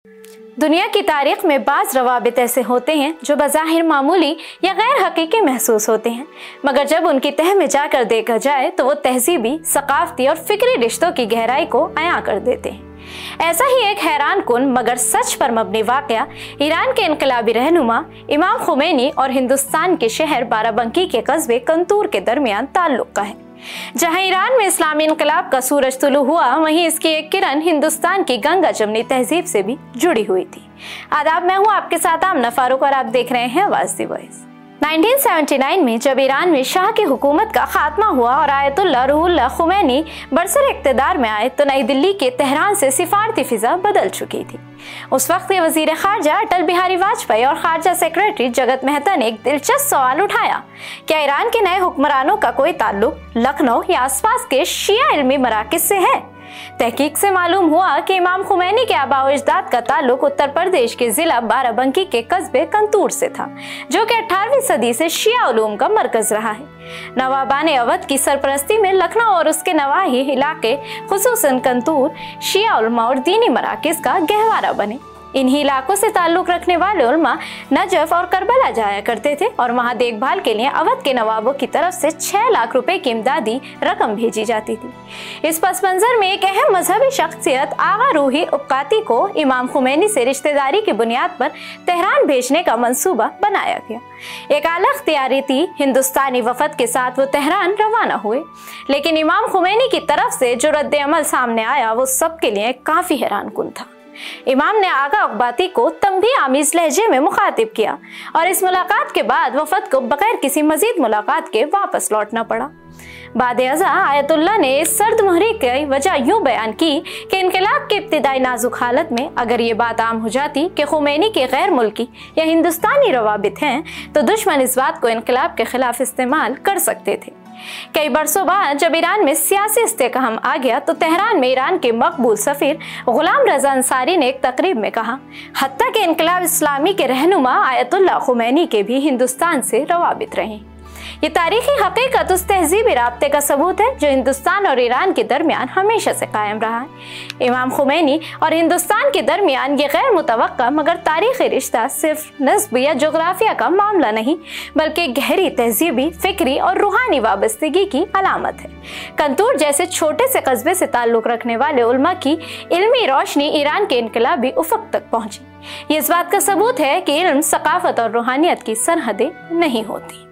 दुनिया की तारीख में बाज़ रवाबित ऐसे होते हैं जो बज़ाहिर मामूली या गैर हकीकी महसूस होते हैं, मगर जब उनकी तह में जाकर देखा जाए तो वो तहजीबी, सकाफती और फिक्री रिश्तों की गहराई को अयां कर देते हैं। ऐसा ही एक हैरान कुन मगर सच पर मबनी वाक़या ईरान के इनकलाबी रहनुमा इमाम खुमैनी और हिंदुस्तान के शहर बाराबंकी के कस्बे कंतूर के दरमियान ताल्लुक़ का है। जहां ईरान में इस्लामी इनकलाब का सूरज तुलू हुआ, वहीं इसकी एक किरण हिंदुस्तान की गंगा जमनी तहजीब से भी जुड़ी हुई थी। आदाब, मैं हूं आपके साथ आमना फारूक और आप देख रहे हैं आवाज़ दी वॉइस। 1979 में जब ईरान में शाह की हुकूमत का खात्मा हुआ और आयतुल्लाह रूहुल्लाह खुमैनी बरसर इक़्तिदार में आए तो नई दिल्ली के तेहरान से सिफारती फिजा बदल चुकी थी। उस वक्त के वजीर खारजा अटल बिहारी वाजपेयी और खारजा सेक्रेटरी जगत मेहता ने एक दिलचस्प सवाल उठाया, क्या ईरान के नए हुक्मरानों का कोई ताल्लुक लखनऊ या आसपास के शिया इल्मी मराकिज़ से है? तहकीक से मालूम हुआ कि इमाम खुमैनी के आबा व अजदाद का ताल्लुक उत्तर प्रदेश के जिला बाराबंकी के कस्बे कंतूर से था, जो कि 18वीं सदी से शिया उलूम का मरकज रहा है। नवाबान अवध की सरपरस्ती में लखनऊ और उसके नवाही इलाके, खुसूसन कंतूर, शिया उलमा और दीनी मराकिज़ का गहवारा बने। इन्हीं इलाकों से ताल्लुक़ रखने वाले उलमा नजफ और करबला जाया करते थे और वहाँ देखभाल के लिए अवध के नवाबों की तरफ से 6 लाख रुपए की इमदादी रकम भेजी जाती थी। इस पस मंज़र में एक अहम मजहबी शख्सियत आगा रूही उक्काती को इमाम खुमैनी से रिश्तेदारी की बुनियाद पर तेहरान भेजने का मंसूबा बनाया गया। एक आला इख्तियारी हिंदुस्तानी वफद के साथ वो तेहरान रवाना हुए, लेकिन इमाम खुमैनी की तरफ से जो रद्द अमल सामने आया वो सबके लिए काफ़ी हैरान कुन था। इमाम ने आगा उक्बाती को तंबीह आमीज़ लहजे में मुखातिब किया और इस मुलाकात के बाद वफद को बगैर किसी मजीद मुलाकात के वापस लौटना पड़ा। बाद अज़ा आयतुल्लाह ने इस सर्द मुहरी की वजह यूँ बयान की कि इनकलाब की इब्तिदाई नाजुक हालत में अगर ये बात आम हो जाती कि खुमैनी के गैर मुल्की या हिंदुस्तानी रवाबित हैं तो दुश्मन इस बात को इनकलाब के खिलाफ इस्तेमाल कर सकते थे। कई बरसों बाद जब ईरान में सियासी इस्तेहकाम आ गया तो तेहरान में ईरान के मकबूल सफ़ीर गुलाम रज़ा अंसारी ने एक तकरीब में कहा, हत्ता के इनकलाब इस्लामी के रहनुमा आयतुल्लाह खुमैनी के भी हिंदुस्तान से रवाबित रहे। ये तारीखी हकीकत उस तहजीबी राब्ते का सबूत है जो हिंदुस्तान और ईरान के दरमियान हमेशा से कायम रहा है। इमाम खुमैनी और हिंदुस्तान के दरमियान ये गैर मुतवक्का मगर तारीखी रिश्ता सिर्फ नस्ब या जोग्राफिया का मामला नहीं, बल्कि गहरी तहजीबी, फिक्री और रूहानी वाबस्तगी की अलामत है। कंतूर जैसे छोटे से कस्बे से ताल्लुक़ रखने वाले उलमा की इल्मी रोशनी ईरान के इनकलाबी उफ़क़ तक पहुँची। ये इस बात का सबूत है कि इल्म, सकाफत और रूहानियत की सरहदें नहीं होती।